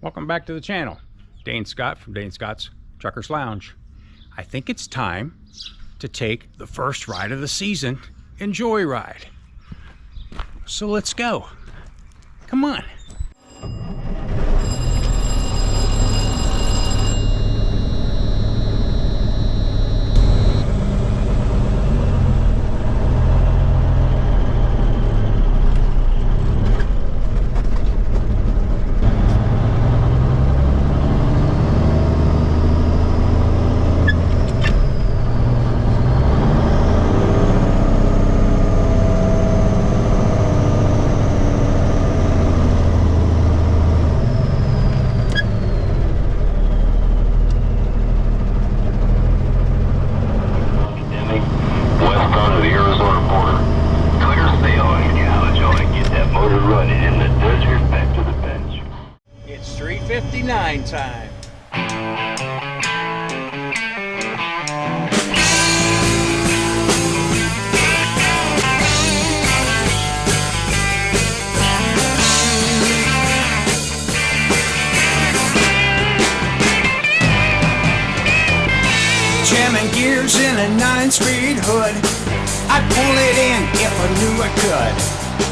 Welcome back to the channel. Dane Scott from Dane Scott's Truckers Lounge. I think it's time to take the first ride of the season in Joyride. So let's go. Come on. Time. Jamming gears in a 9-speed hood. I'd pull it in if I knew I could.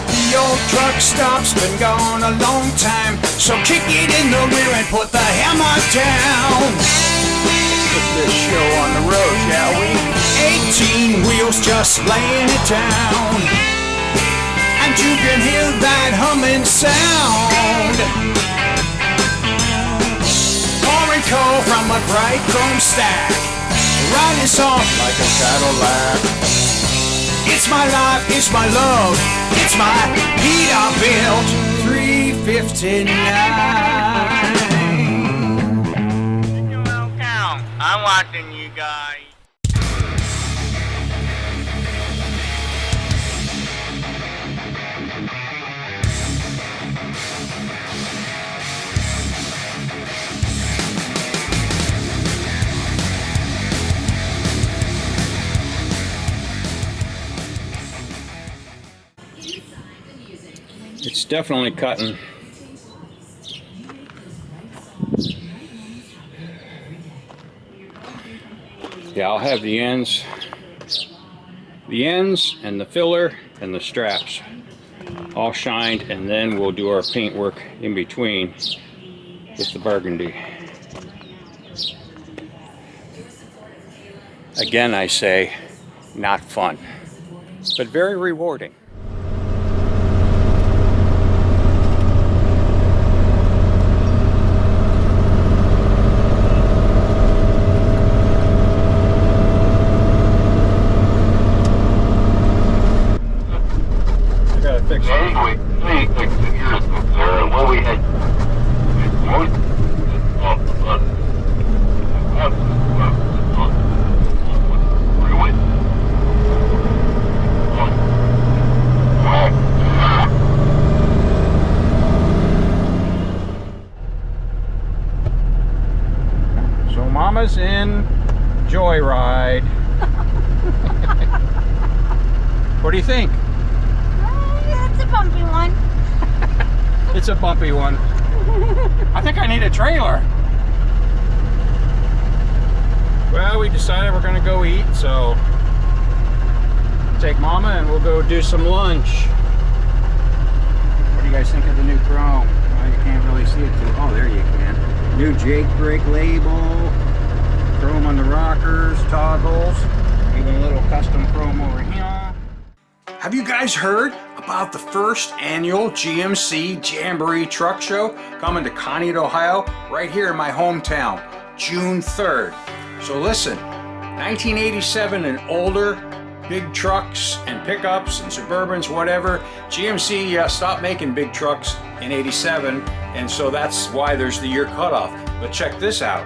The old truck stop's been gone a long time, so kick it in the rear and put the hammer down. Let's get this show on the road, shall we? 18 wheels just laying it down, and you can hear that humming sound. Pouring coal from a bright chrome stack, riding soft like a Cadillac. It's my life, it's my love, it's my Peterbilt 359. Welcome. I'm watching you guys. It's definitely cutting. Yeah, I'll have the ends and the filler and the straps all shined, and then we'll do our paint work in between with the burgundy. Again, I say, not fun, but very rewarding. Mama's in Joyride. What do you think? It's a bumpy one. It's a bumpy one. I think I need a trailer. Well, we decided we're gonna go eat, so take Mama and we'll go do some lunch. What do you guys think of the new chrome? Well, you can't really see it too. Oh, there you can. New Jake brake label, chrome on the rockers, toggles, even a little custom chrome over here. Have you guys heard about the first annual GMC JAMBOREE Truck Show coming to Conneaut, Ohio, right here in my hometown, June 3rd. So listen, 1987 and older, big trucks and pickups and Suburbans, whatever. GMC stopped making big trucks in 87, and so that's why there's the year cutoff. But check this out.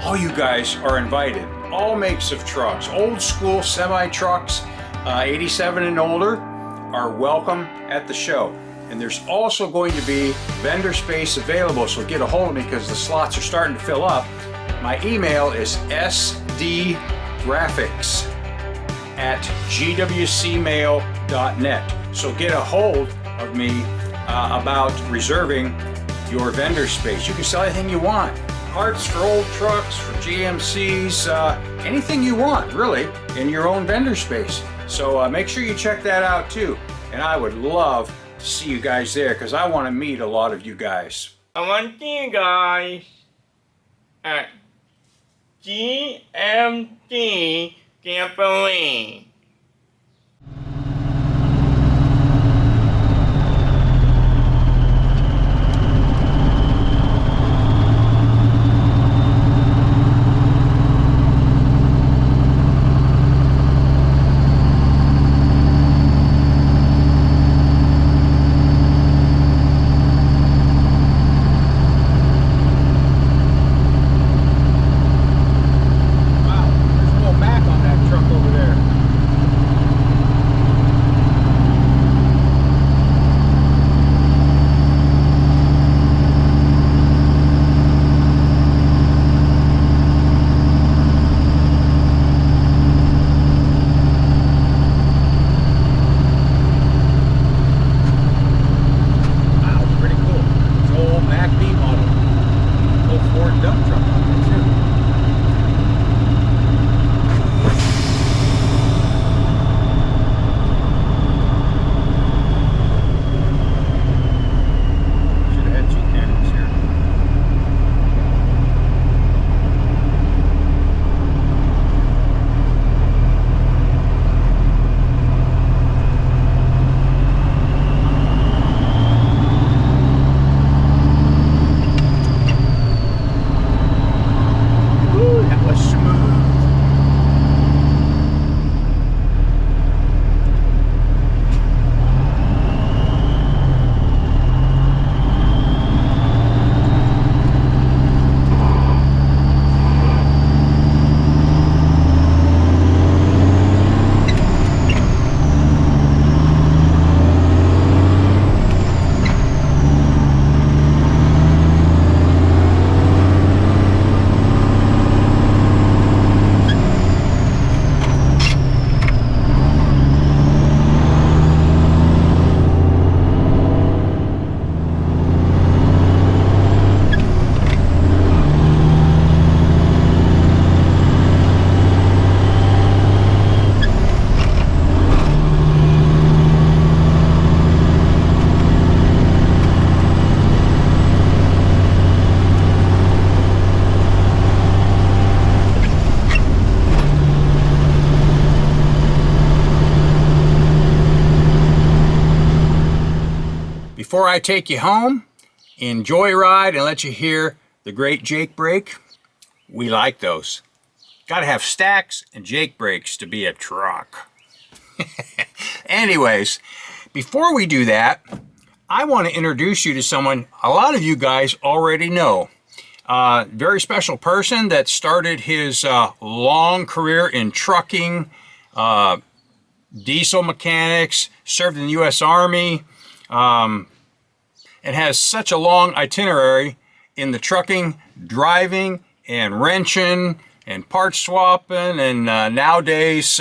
All you guys are invited. All makes of trucks, old school semi-trucks, 87 and older, are welcome at the show. And there's also going to be vendor space available, so get a hold of me because the slots are starting to fill up. My email is sdgraphics@gwcmail.net. So get a hold of me about reserving your vendor space. You can sell anything you want. Parts for old trucks, for GMCs, anything you want, really, in your own vendor space. So make sure you check that out too. And I would love to see you guys there because I want to meet a lot of you guys. I want to see you guys at GMC JAMBOREE. Before I take you home in Joyride and let you hear the great Jake brake, we like those. Gotta have stacks and Jake brakes to be a truck. Anyways, before we do that, I want to introduce you to someone a lot of you guys already know. Very special person that started his long career in trucking, diesel mechanics, served in the U.S. Army, and has such a long itinerary in the trucking, driving, and wrenching, and part swapping, and nowadays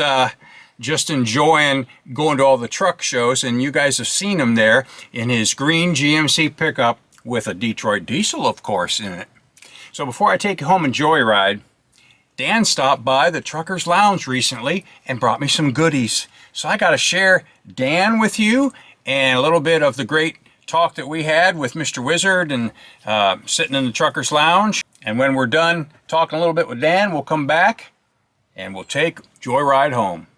just enjoying going to all the truck shows. And you guys have seen him there in his green GMC pickup with a Detroit diesel, of course, in it. So before I take you home in Joyride, Dan stopped by the Truckers Lounge recently and brought me some goodies. So I got to share Dan with you and a little bit of the great talk that we had with Mr. Wizard and sitting in the Truckers Lounge. And when we're done talking a little bit with Dan, we'll come back and we'll take Joyride home.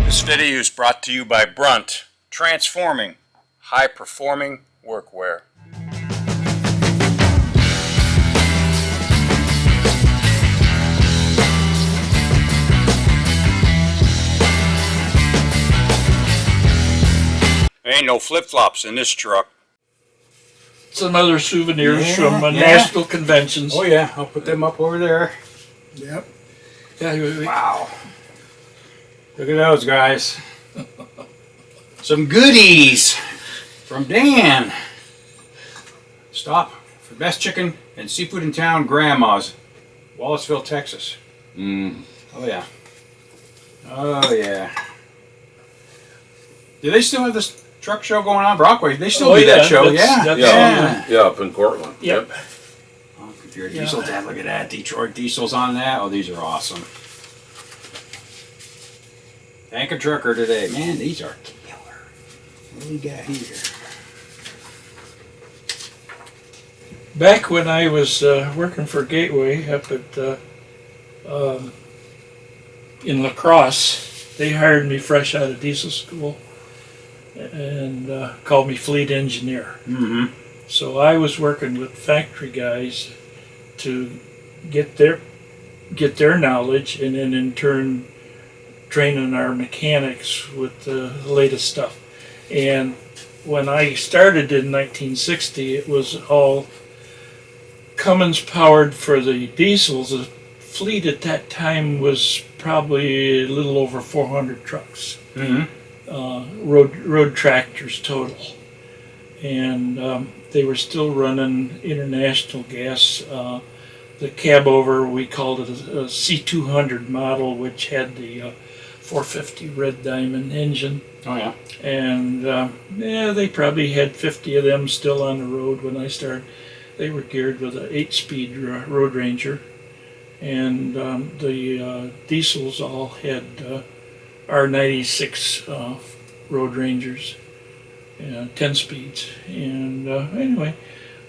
This video is brought to you by Brunt, transforming high-performing workwear. There ain't no flip-flops in this truck. Some other souvenirs from national conventions. Oh yeah, I'll put them up over there. Yep. Yeah, wow. Look at those guys. Some goodies from Dan. Stop for best chicken and seafood in town, Grandma's, Wallaceville, Texas. Oh yeah. Oh yeah. Do they still have this truck show going on, Brockway. They still do that show, that's- Yeah, up in Cortland. Yep. Oh, if you're a diesel dad, look at that. Detroit diesels on that. Oh, these are awesome. Tanker trucker today. Man, these are killer. What do we got here? Back when I was working for Gateway up at in La Crosse, they hired me fresh out of diesel school and called me fleet engineer. Mm-hmm. So I was working with factory guys to get their knowledge, and then in turn training our mechanics with the latest stuff. And when I started in 1960, it was all Cummins powered for the diesels. The fleet at that time was probably a little over 400 trucks, road tractors total, and they were still running international gas. The cab over, we called it a C200 model, which had the 450 Red Diamond engine. Oh, yeah. And they probably had 50 of them still on the road when I started. They were geared with an 8-speed Road Ranger, and the diesels all had R96 Road Rangers, 10 speeds. And anyway,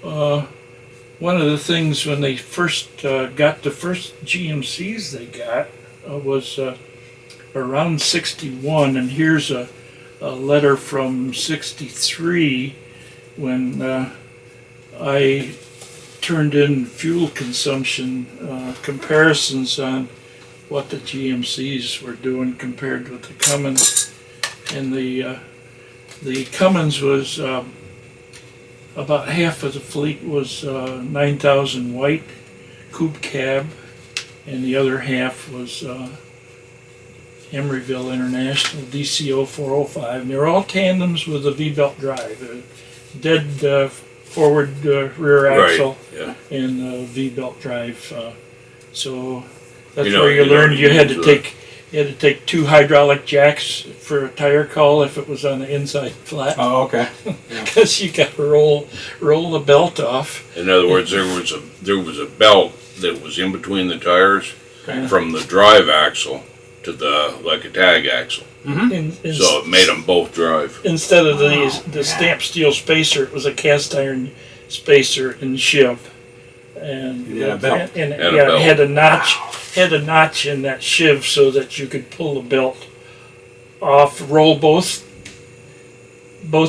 one of the things when they first got the first GMCs they got was around 61, and here's a letter from 63 when I turned in fuel consumption comparisons on what the GMCs were doing compared with the Cummins. And the Cummins was about half of the fleet was 9,000 white coupe cab, and the other half was Emeryville International DCO 405, and they're all tandems with a V-belt drive, dead forward rear axle, and V-belt drive. So that's where you learned you had to take 2 hydraulic jacks for a tire call if it was on the inside flat. Oh, okay. Because you got to roll the belt off. In other words, there was a belt that was in between the tires from the drive axle to like a tag axle. So it made them both drive. Instead of the stamped steel spacer, it was a cast iron spacer and shiv. And a belt. And a belt. It had a notch in that shiv so that you could pull the belt off, roll both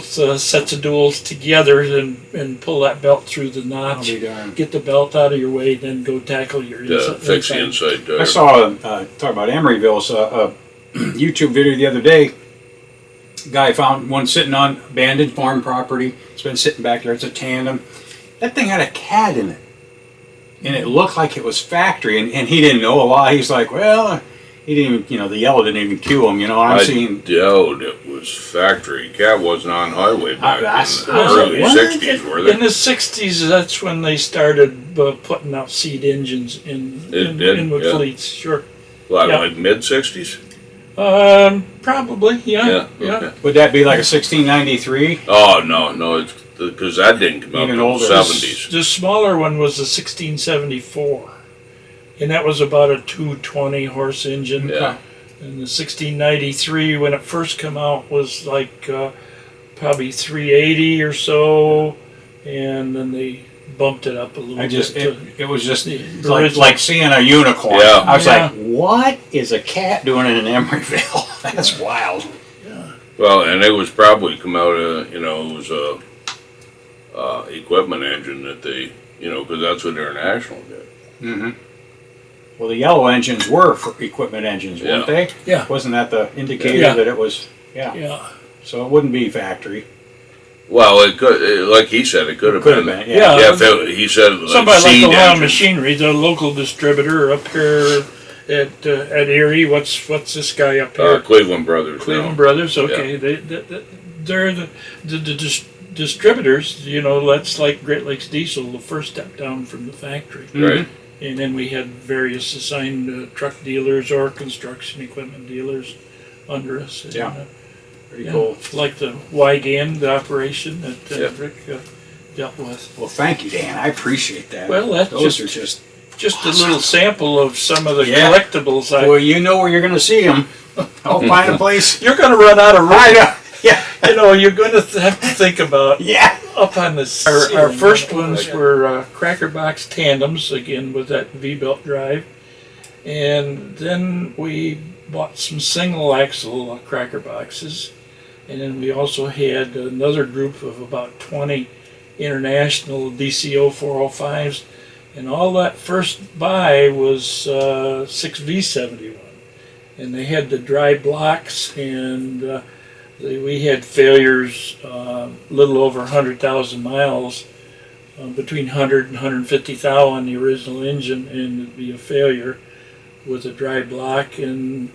sets of duals together and pull that belt through the notch. Get the belt out of your way, then go tackle your Fix the inside tire. I saw, talk about Emeryville's YouTube video the other day. Guy found one sitting on abandoned farm property. It's been sitting back there. It's a tandem. That thing had a cat in it. And it looked like it was factory. And he didn't know a lot. He's like, well, he didn't even, the yellow didn't even cue him. I doubt it was factory. Cat wasn't on highway back in the early 60s, were they? In the 60s, that's when they started putting out seed engines in fleets. Sure. Like mid 60s? Probably, yeah. Okay. Would that be like a 1693? Oh no, it's because that didn't come out Even until older. the 70s. The smaller one was a 1674, and that was about a 220 horse engine. Yeah. And the 1693, when it first came out, was like probably 380 or so, and then they bumped it up a little bit. It was just original. like seeing a unicorn. Yeah. I was like, what is a cat doing in Emeryville? That's wild. Well, and it was probably come out of, it was a equipment engine that they, because that's what International did. Mm-hmm. Well, the yellow engines were for equipment engines, weren't they? Yeah. Wasn't that the indicator that it was? Yeah. So it wouldn't be factory. Well, it could, like he said, it could have been. Yeah. He said like somebody like the Lauch engine. Machinery, the local distributor up here at Erie. What's this guy up here? Cleveland Brothers. Cleveland Brothers. Okay, they're the distributors. That's like Great Lakes Diesel, the first step down from the factory. Right. And then we had various assigned truck dealers or construction equipment dealers under us. And, Yeah. Pretty cool. Like the Wygand operation that Yep. Rick dealt with. Well, thank you, Dan. I appreciate that. Well, that's Those just are just. a little sample of some of the Yeah. collectibles. Well, you know where you're going to see them. I'll find a place. You're going to run out of room. I know. Yeah. You know, you're going to have to think about Yeah. up on the ceiling. Our first ones were Cracker Box tandems, again with that V-belt drive. And then we bought some single axle Cracker Boxes. And then we also had another group of about 20 international DCO 405s. And all that first buy was 6V71. And they had the dry blocks, and we had failures a little over 100,000 miles, between 100 and 150 thou on the original engine, and it'd be a failure with a dry block. And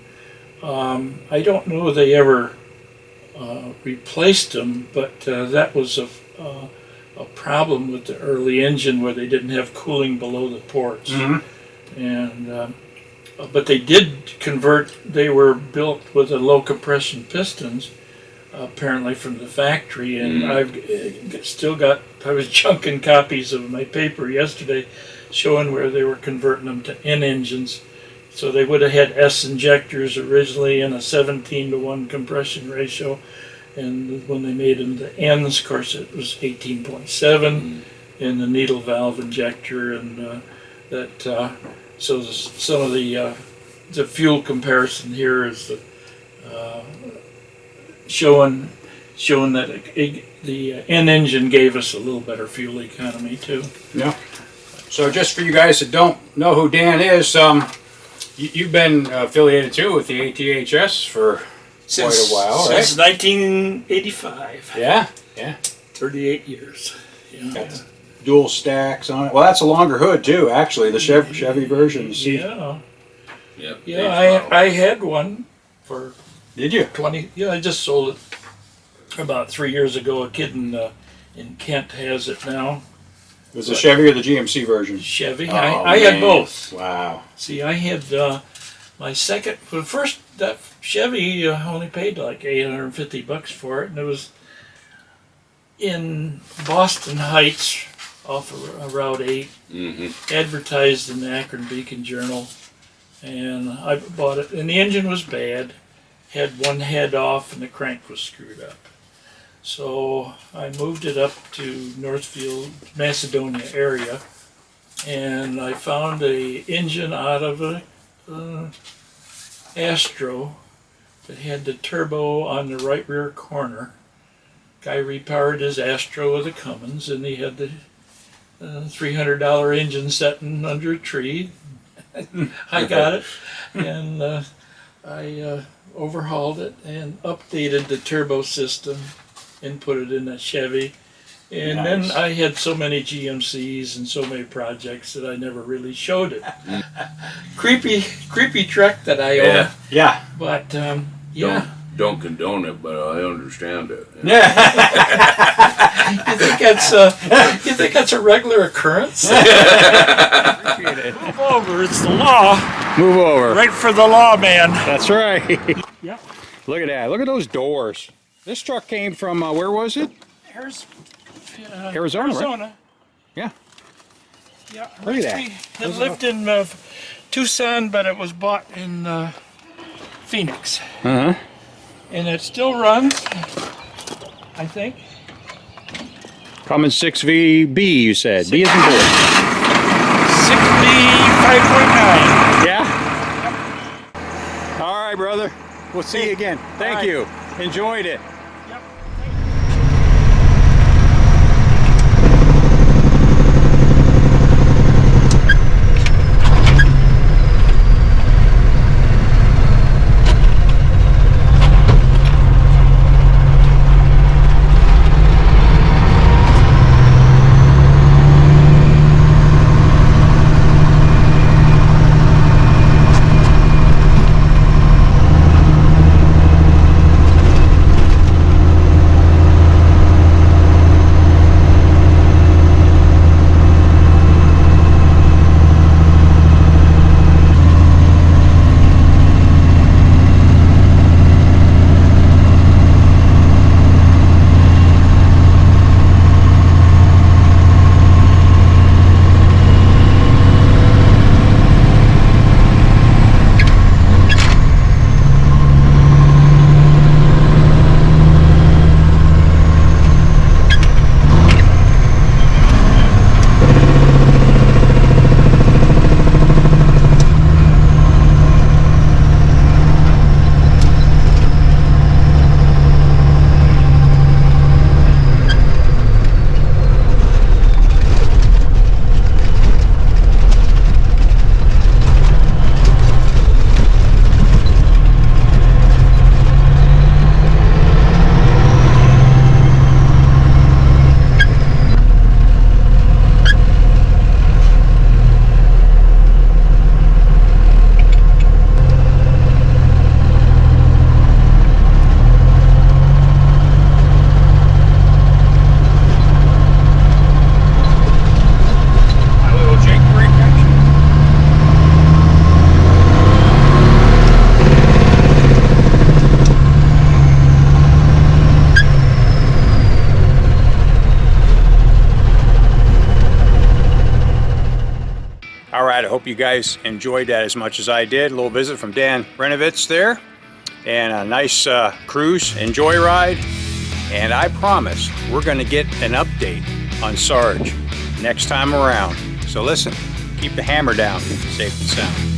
I don't know if they ever replaced them, but that was a problem with the early engine where they didn't have cooling below the ports. And but they did convert. They were built with a low compression pistons, apparently from the factory, and I've still got. I was junking copies of my paper yesterday, showing where they were converting them to N engines. So they would have had S injectors originally in a 17:1 compression ratio, and when they made them to N's, of course, it was 18.7 in the needle valve injector, and so some of the fuel comparison here is showing that the N engine gave us a little better fuel economy too. Yeah. So just for you guys that don't know who Dan is, you've been affiliated too with the ATHS for quite a while, right? Since 1985. Yeah. 38 years. Yeah. Got dual stacks on it. Well, that's a longer hood too, actually. The Chevy version. You see? Yep. Yeah, I had one for Did you? 20. Yeah, I just sold it about 3 years ago. A kid in Kent has it now. It was the Chevy or the GMC version? Chevy. Oh, I had man. both. Wow. See, I had my second. Well, first that Chevy only paid like $850 for it, and it was in Boston Heights off of Route 8, advertised in the Akron Beacon Journal, and I bought it. And the engine was bad, had one head off, and the crank was screwed up. So I moved it up to Northfield, Macedonia area, and I found a engine out of a Astro that had the turbo on the right rear corner. Guy repowered his Astro with a Cummins, and he had the $300 engine sitting under a tree. I got it, and I overhauled it and updated the turbo system and put it in a Chevy. And Nice. then I had so many GMCs and so many projects that I never really showed it. creepy truck that I own. Yeah. But yeah. Don't condone it, but I understand it. You think that's a regular occurrence? Move over, it's the law. Move over. Right for the law, man. That's right. Yep. Look at that. Look at those doors. This truck came from, where was it? Here's Arizona, right? Arizona. Yeah. Yeah. Look at that. It lived in Tucson, but it was bought in Phoenix. Uh-huh. And it still runs, I think. Cummins 6VB, you said. B as in boy. 6B 5.9. Yeah? All right, brother. We'll see you again. Thank you. Enjoyed it. hope you guys enjoyed that as much as I did. A little visit from Dan Renovetz there, and a nice cruise and joyride. And I promise we're going to get an update on Sarge next time around. So listen, keep the hammer down, safe and sound.